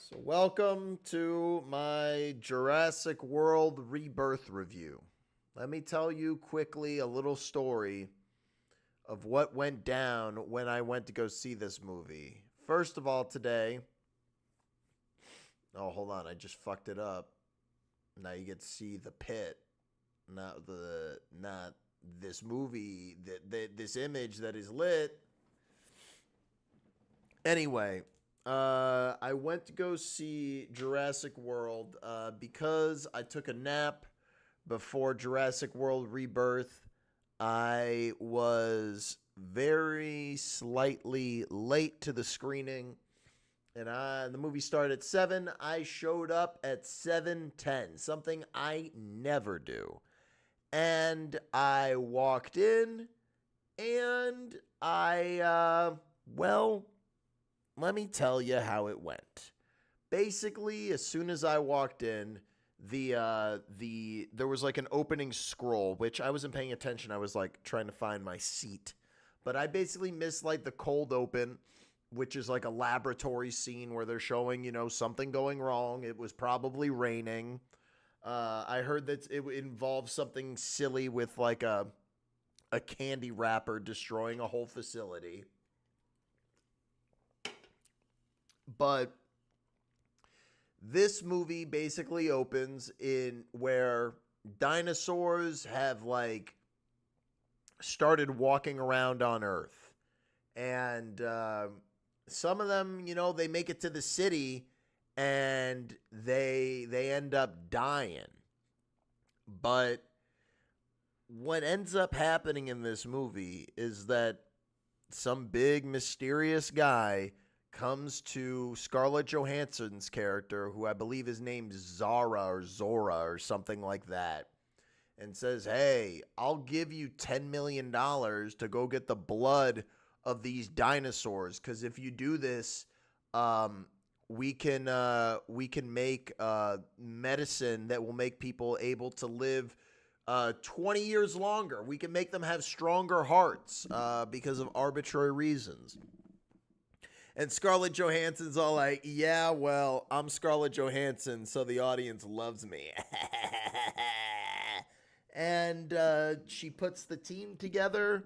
So welcome to my Jurassic World Rebirth review. Let me tell you quickly a little story of what went down when I went to go see this movie. First of all, today... Oh, hold on. I just fucked it up. Now you get to see the pit. Not this movie, this image that is lit. Anyway... I went to go see Jurassic World because I took a nap before Jurassic World Rebirth. I was very slightly late to the screening, and the movie started at 7. I showed up at 7:10, something I never do. And I walked in, and let me tell you how it went. Basically, as soon as I walked in, there was like an opening scroll, which I wasn't paying attention. I was like trying to find my seat. But I basically missed like the cold open, which is like a laboratory scene where they're showing, something going wrong. It was probably raining. I heard that it involves something silly with like a candy wrapper destroying a whole facility. But this movie basically opens in where dinosaurs have like started walking around on Earth. And some of them, they make it to the city and they end up dying. But what ends up happening in this movie is that some big mysterious guy comes to Scarlett Johansson's character, who I believe is named Zora or something like that, and says, hey, I'll give you $10 million to go get the blood of these dinosaurs, because if you do this, we can make medicine that will make people able to live 20 years longer. We can make them have stronger hearts because of arbitrary reasons. And Scarlett Johansson's all like, yeah, well, I'm Scarlett Johansson, so the audience loves me. And she puts the team together,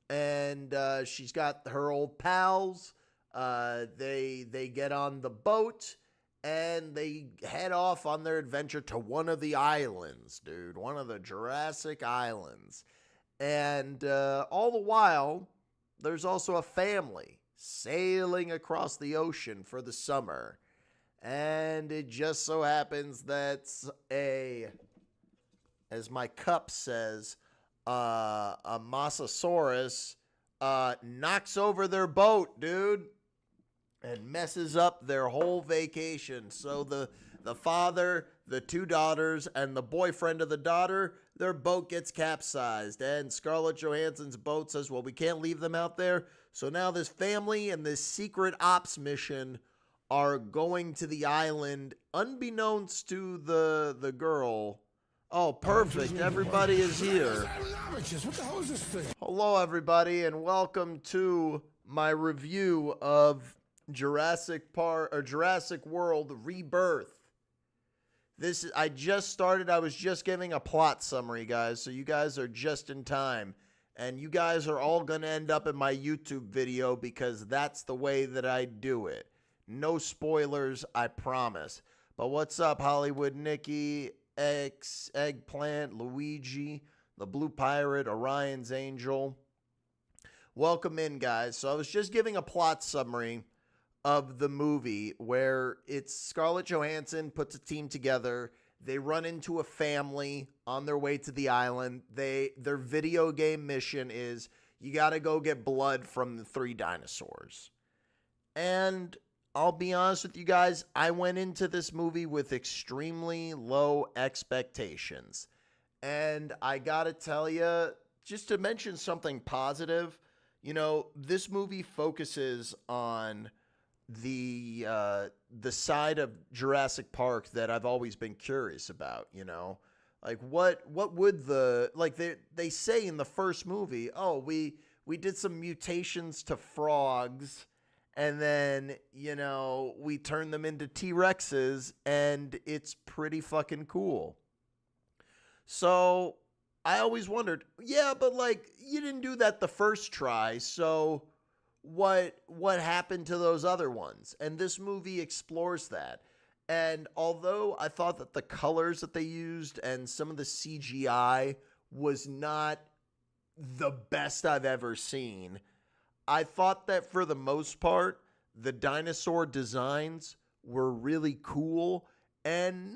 and she's got her old pals. They get on the boat, and they head off on their adventure to one of the islands, dude. One of the Jurassic Islands. And all the while, there's also a family sailing across the ocean for the summer. And it just so happens that as my cup says, a Mosasaurus knocks over their boat, dude, and messes up their whole vacation. So the father, the two daughters, and the boyfriend of the daughter, their boat gets capsized. And Scarlett Johansson's boat says, well, we can't leave them out there. So now this family and this secret ops mission are going to the island unbeknownst to the girl. Oh, perfect. Everybody is here. What the hell is this thing? Hello, everybody, and welcome to my review of Jurassic World Rebirth. I just started. I was just giving a plot summary, guys, so you guys are just in time. And you guys are all going to end up in my YouTube video because that's the way that I do it. No spoilers, I promise. But what's up, Hollywood Nikki, Eggplant, Luigi, the Blue Pirate, Orion's Angel? Welcome in, guys. So I was just giving a plot summary of the movie where it's Scarlett Johansson puts a team together. They run into a family on their way to the island. Their video game mission is you got to go get blood from the 3 dinosaurs. And I'll be honest with you guys, I went into this movie with extremely low expectations. And I got to tell you, just to mention something positive, this movie focuses on the side of Jurassic Park that I've always been curious about, like what would they say in the first movie, oh, we did some mutations to frogs And then, we turn them into T-Rexes, and it's pretty fucking cool. So I always wondered, yeah, but like, you didn't do that the first try, so what happened to those other ones? And this movie explores that. And although I thought that the colors that they used and some of the CGI was not the best I've ever seen, I thought that for the most part, the dinosaur designs were really cool, and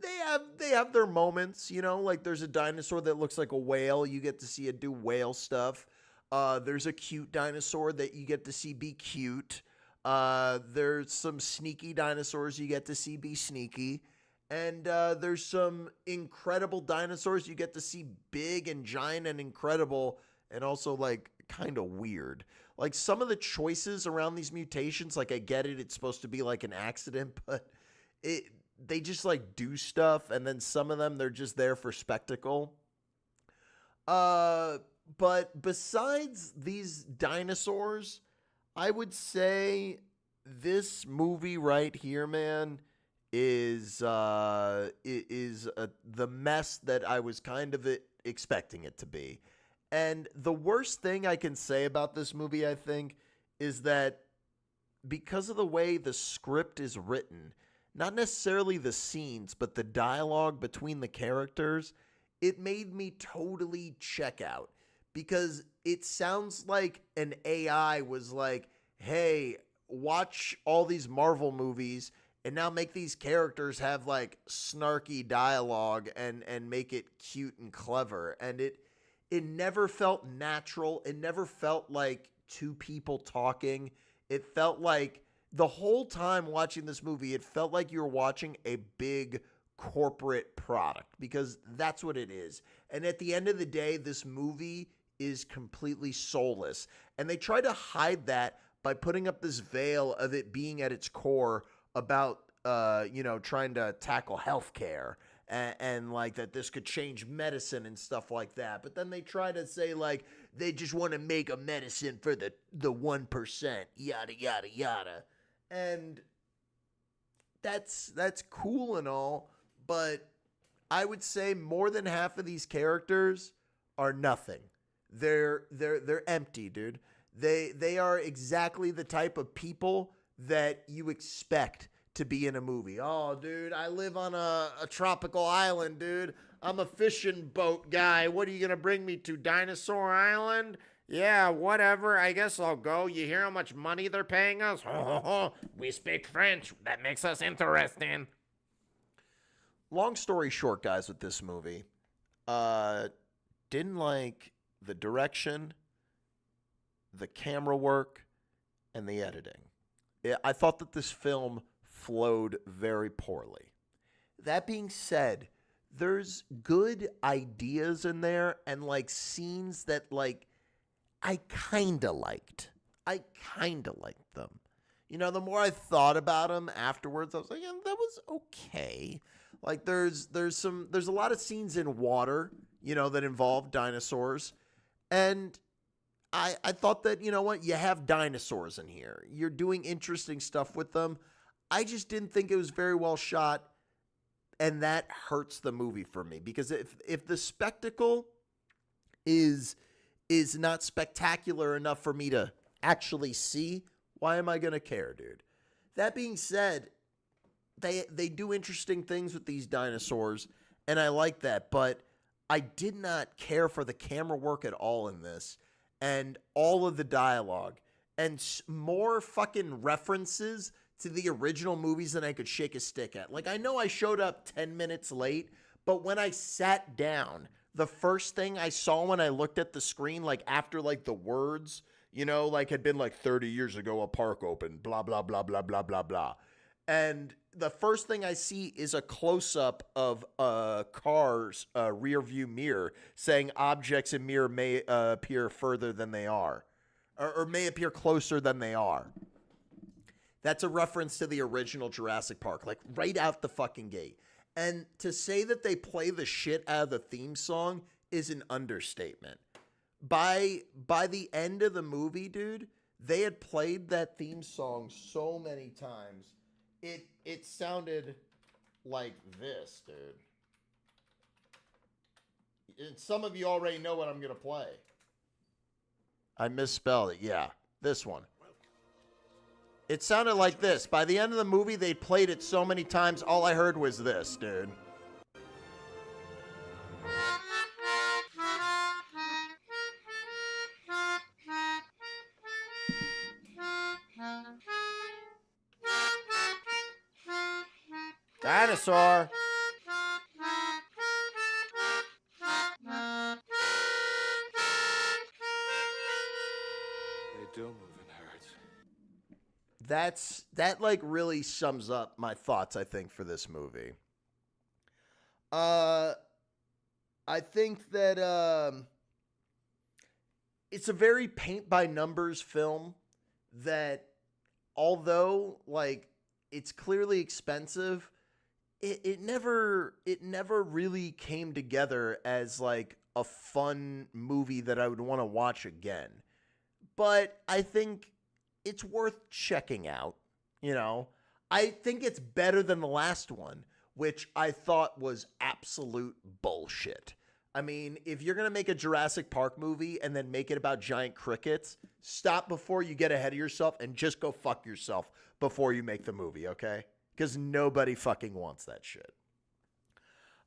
they have their moments, like there's a dinosaur that looks like a whale. You get to see it do whale stuff. There's a cute dinosaur that you get to see be cute. There's some sneaky dinosaurs you get to see be sneaky. And there's some incredible dinosaurs you get to see big and giant and incredible, and also like kind of weird. Like some of the choices around these mutations, like I get it, it's supposed to be like an accident, but they just like do stuff, and then some of them they're just there for spectacle. But besides these dinosaurs, I would say this movie right here, man, is the mess that I was kind of expecting it to be. And the worst thing I can say about this movie, I think, is that because of the way the script is written, not necessarily the scenes, but the dialogue between the characters, it made me totally check out. Because it sounds like an AI was like, hey, watch all these Marvel movies and now make these characters have like snarky dialogue and make it cute and clever. And it never felt natural. It never felt like two people talking. It felt like the whole time watching this movie, it felt like you were watching a big corporate product, because that's what it is. And at the end of the day, this movie is completely soulless. And they try to hide that by putting up this veil of it being at its core about, trying to tackle healthcare and like that this could change medicine and stuff like that. But then they try to say like they just want to make a medicine for the 1%, yada, yada, yada. And that's cool and all, but I would say more than half of these characters are nothing. They're empty, dude. They are exactly the type of people that you expect to be in a movie. Oh, dude, I live on a tropical island, dude. I'm a fishing boat guy. What are you going to bring me to, Dinosaur Island? Yeah, whatever. I guess I'll go. You hear how much money they're paying us? We speak French. That makes us interesting. Long story short, guys, with this movie, didn't like the direction, the camera work, and the editing. I thought that this film flowed very poorly. That being said, there's good ideas in there and like scenes that like I kind of liked. them. The more I thought about them afterwards, I was like, yeah, that was okay. Like there's a lot of scenes in water, that involve dinosaurs. And I thought that, you have dinosaurs in here. You're doing interesting stuff with them. I just didn't think it was very well shot, and that hurts the movie for me, because if the spectacle is not spectacular enough for me to actually see, why am I going to care, dude? That being said, they do interesting things with these dinosaurs, and I like that, but I did not care for the camera work at all in this, and all of the dialogue, and more fucking references to the original movies than I could shake a stick at. Like, I know I showed up 10 minutes late, but when I sat down, the first thing I saw when I looked at the screen, like after like the words, like had been like 30 years ago, a park opened, blah, blah, blah, blah, blah, blah, blah. And the first thing I see is a close-up of a car's rear view mirror saying objects in mirror may appear further than they are, or may appear closer than they are. That's a reference to the original Jurassic Park, like right out the fucking gate. And to say that they play the shit out of the theme song is an understatement. By the end of the movie, dude, they had played that theme song so many times. It sounded like this, dude. And some of you already know what I'm going to play. I misspelled it. Yeah, this one. It sounded like this. By the end of the movie, they played it so many times, all I heard was this, dude. Dinosaur. They do move in herds. That like really sums up my thoughts, I think, for this movie. I think that it's a very paint by numbers film that, although like it's clearly expensive, it never really came together as like a fun movie that I would want to watch again. But I think it's worth checking out, you know. I think it's better than the last one, which I thought was absolute bullshit. I mean, if you're going to make a Jurassic Park movie and then make it about giant crickets, stop before you get ahead of yourself and just go fuck yourself before you make the movie, okay? Because nobody fucking wants that shit.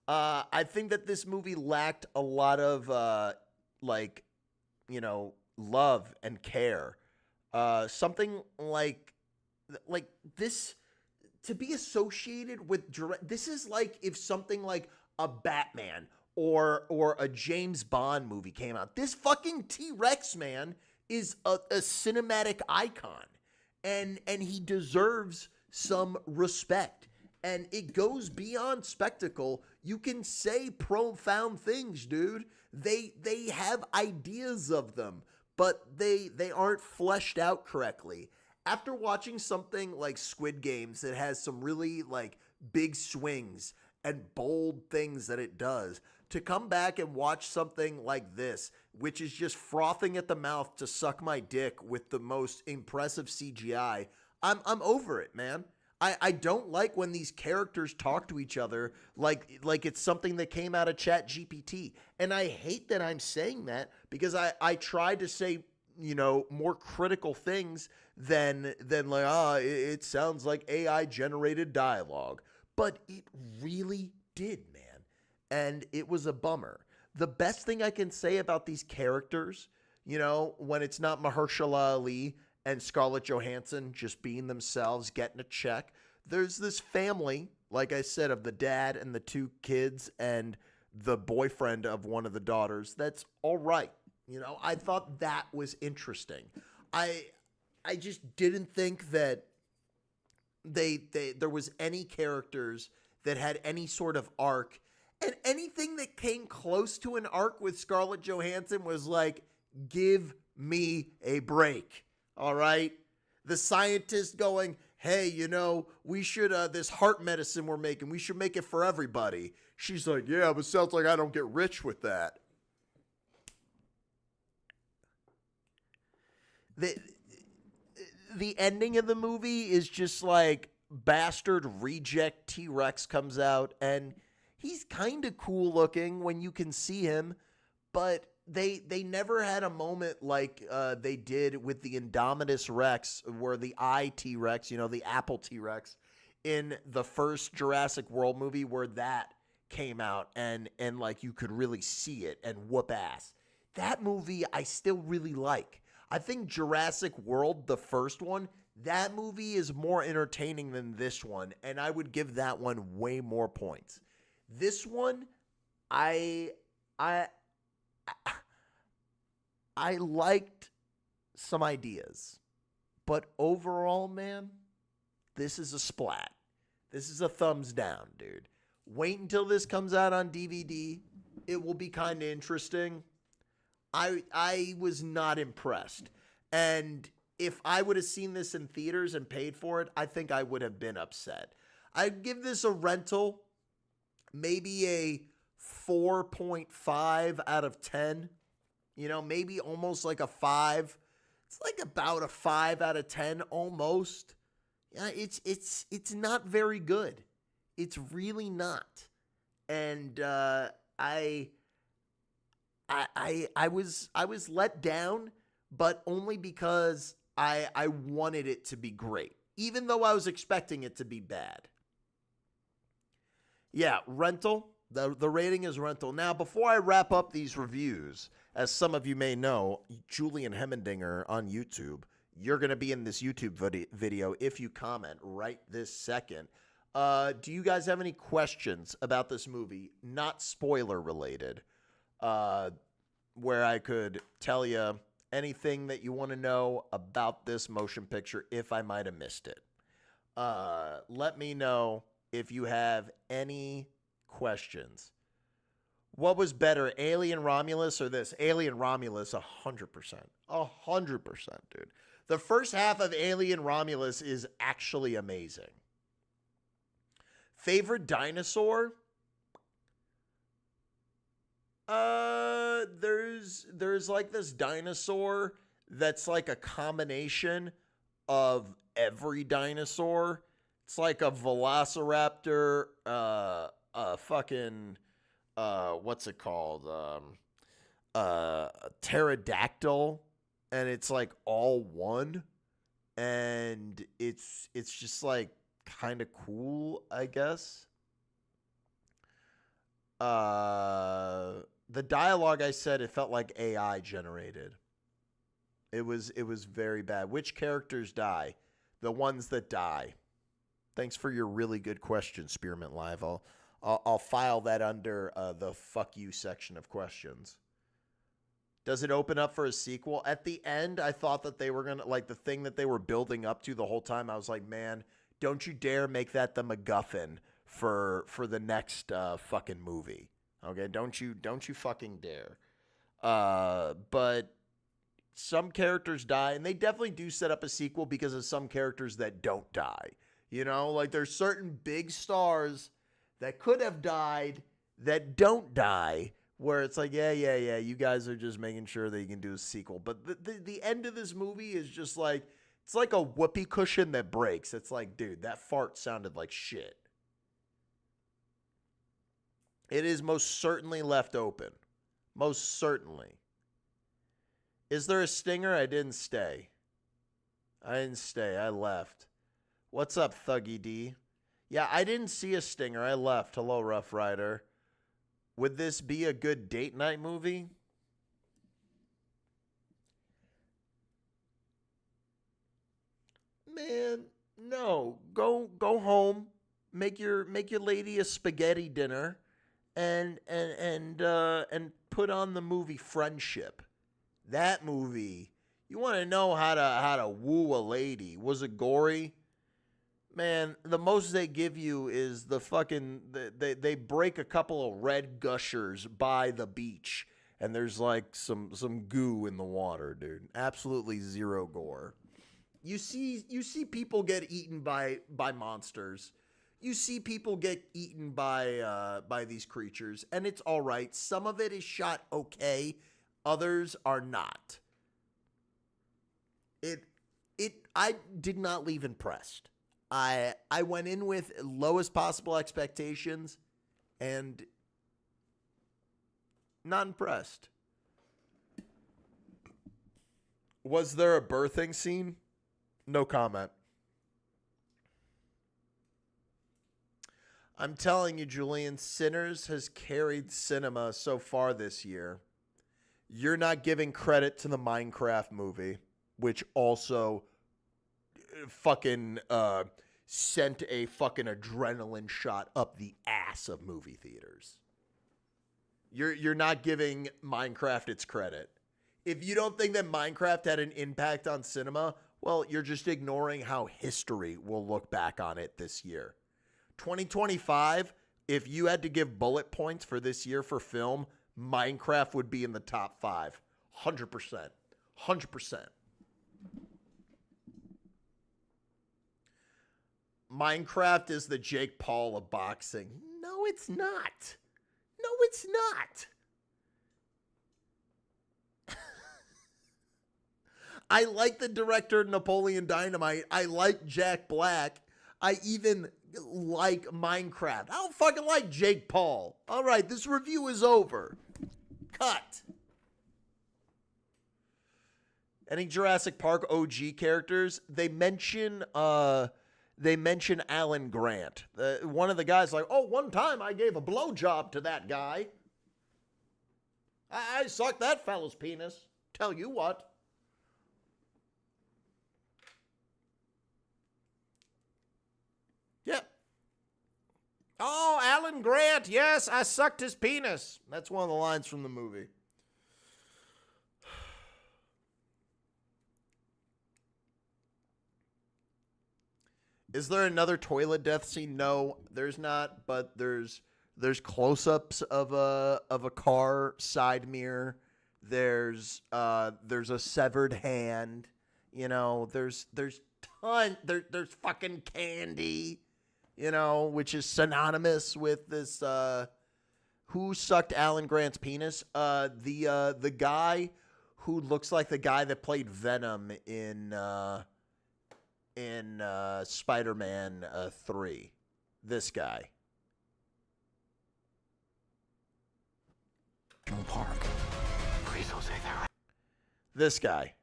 I think that this movie lacked a lot of, like, you know, love and care. Something like this, to be associated with, this is like if something like a Batman or a James Bond movie came out. This fucking T-Rex, man, is a cinematic icon. And he deserves some respect. And it goes beyond spectacle. You can say profound things, dude. They have ideas of them, but they aren't fleshed out correctly. After watching something like Squid Games that has some really like big swings and bold things that it does, to come back and watch something like this, which is just frothing at the mouth to suck my dick with the most impressive CGI, I'm over it, man. I don't like when these characters talk to each other like it's something that came out of ChatGPT. And I hate that I'm saying that, because I tried to say, you know, more critical things than like, it sounds like AI generated dialogue. But it really did, man. And it was a bummer. The best thing I can say about these characters, you know, when it's not Mahershala Ali and Scarlett Johansson just being themselves, getting a check, there's this family, like I said, of the dad and the two kids and the boyfriend of one of the daughters. That's all right. You know, I thought that was interesting. I just didn't think that there was any characters that had any sort of arc. And anything that came close to an arc with Scarlett Johansson was like, give me a break. All right? The scientist going, hey, you know, we should, this heart medicine we're making, we should make it for everybody. She's like, yeah, but sounds like I don't get rich with that. The ending of the movie is just like bastard reject T-Rex comes out, and he's kind of cool looking when you can see him, but they never had a moment like they did with the Indominus Rex, where the T-Rex, you know, the Apple T-Rex in the first Jurassic World movie, where that came out and like you could really see it and whoop ass. That movie I still really like. I think Jurassic World, the first one, that movie is more entertaining than this one, and I would give that one way more points. This one, I liked some ideas, but overall, man, this is a splat. This is a thumbs down, dude. Wait until this comes out on DVD. It will be kind of interesting. I was not impressed. And if I would have seen this in theaters and paid for it, I think I would have been upset. I'd give this a rental, maybe a 4.5 out of 10. You know, maybe almost like a 5. It's like about a 5 out of 10 almost. Yeah, it's not very good. It's really not. And I was let down, but only because I wanted it to be great, even though I was expecting it to be bad. Yeah, rental. The rating is rental. Now, before I wrap up these reviews, as some of you may know, Julian Hemmendinger on YouTube, you're going to be in this YouTube video if you comment right this second. Do you guys have any questions about this movie, not spoiler related, where I could tell you anything that you want to know about this motion picture if I might have missed it? Let me know if you have any questions. What was better, Alien Romulus or this? Alien Romulus, 100%. 100%, dude. The first half of Alien Romulus is actually amazing. Favorite dinosaur? There's like this dinosaur that's like a combination of every dinosaur. It's like a velociraptor, what's it called? A pterodactyl, and it's like all one, and it's just like kind of cool, I guess. The dialogue, I said, it felt like AI generated. It was very bad. Which characters die? The ones that die. Thanks for your really good question, Spearmint Live. I'll file that under the fuck you section of questions. Does it open up for a sequel? At the end, I thought that they were going to, like, the thing that they were building up to the whole time, I was like, man, don't you dare make that the MacGuffin for the next fucking movie. Okay? Don't you fucking dare. But some characters die, and they definitely do set up a sequel because of some characters that don't die. You know, like there's certain big stars that could have died that don't die, where it's like, yeah, you guys are just making sure that you can do a sequel. But the end of this movie is just like, it's like a whoopee cushion that breaks. It's like, dude, that fart sounded like shit. It is most certainly left open. Most certainly. Is there a stinger? I didn't stay. I left. What's up, Thuggy D? Yeah, I didn't see a stinger. I left. Hello, Rough Rider. Would this be a good date night movie? Man, no. Go home. Make your lady a spaghetti dinner, and put on the movie Friendship. That movie. You want to know how to woo a lady? Was it gory? Man, the most they give you is the fucking, they break a couple of red gushers by the beach, and there's like some goo in the water, dude. Absolutely zero gore. You see people get eaten by monsters. You see people get eaten by these creatures, and it's all right. Some of it is shot okay, others are not. I did not leave impressed. I went in with lowest possible expectations and not impressed. Was there a birthing scene? No comment. I'm telling you, Julian, Sinners has carried cinema so far this year. You're not giving credit to the Minecraft movie, which also fucking sent a fucking adrenaline shot up the ass of movie theaters. You're not giving Minecraft its credit. If you don't think that Minecraft had an impact on cinema, well, you're just ignoring how history will look back on it this year. 2025, if you had to give bullet points for this year for film, Minecraft would be in the top 5. 100%. 100%. Minecraft is the Jake Paul of boxing. No, it's not. No, it's not. I like the director of Napoleon Dynamite. I like Jack Black. I even like Minecraft. I don't fucking like Jake Paul. All right, this review is over. Cut. Any Jurassic Park OG characters? They mention Alan Grant. One of the guys like, oh, one time I gave a blowjob to that guy. I sucked that fella's penis. Tell you what. Yep. Oh, Alan Grant. Yes, I sucked his penis. That's one of the lines from the movie. Is there another toilet death scene? No, there's not, but there's close-ups of a car side mirror. There's a severed hand. You know, there's fucking candy, you know, which is synonymous with this who sucked Alan Grant's penis? The guy who looks like the guy that played Venom in Spider-Man 3. This guy. Park. Please don't say that. This guy.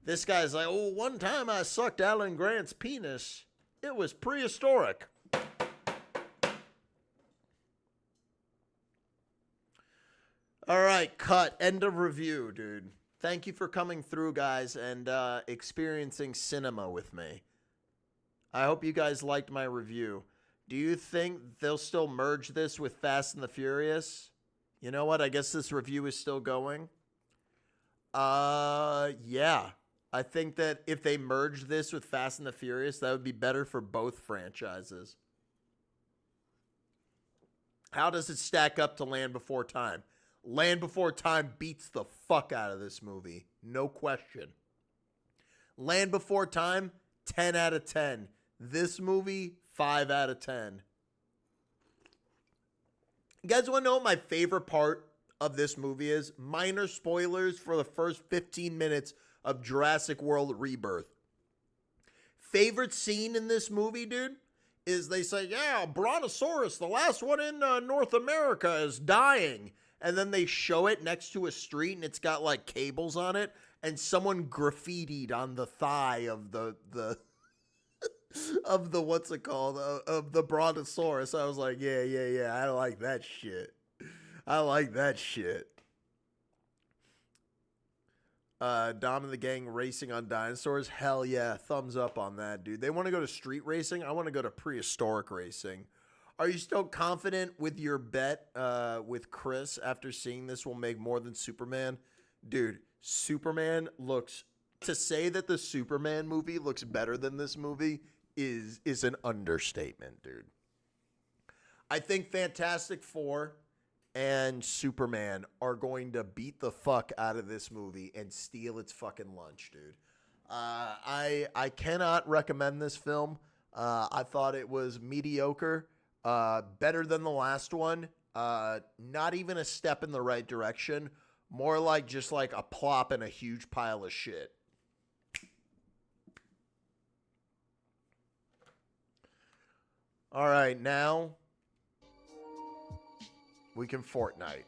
This guy's like, oh, one time I sucked Alan Grant's penis. It was prehistoric. All right, cut. End of review, dude. Thank you for coming through, guys, and experiencing cinema with me. I hope you guys liked my review. Do you think they'll still merge this with Fast and the Furious? You know what? I guess this review is still going. Yeah. I think that if they merge this with Fast and the Furious, that would be better for both franchises. How does it stack up to Land Before Time? Land Before Time beats the fuck out of this movie. No question. Land Before Time, 10 out of 10. This movie, 5 out of 10. You guys want to know what my favorite part of this movie is? Minor spoilers for the first 15 minutes of Jurassic World Rebirth. Favorite scene in this movie, dude, is they say, yeah, Brontosaurus, the last one in North America, is dying. And then they show it next to a street, and it's got, like, cables on it, and someone graffitied on the thigh of the of the, what's it called, of the Brontosaurus. I was like, yeah, I like that shit. I like that shit. Dom and the gang racing on dinosaurs. Hell yeah, thumbs up on that, dude. They want to go to street racing. I want to go to prehistoric racing. Are you still confident with your bet with Chris after seeing this will make more than Superman? Dude, Superman looks... To say that the Superman movie looks better than this movie is an understatement, dude. I think Fantastic Four and Superman are going to beat the fuck out of this movie and steal its fucking lunch, dude. I cannot recommend this film. I thought it was mediocre. Better than the last one. Not even a step in the right direction. More like just like a plop in a huge pile of shit. All right, now we can Fortnite.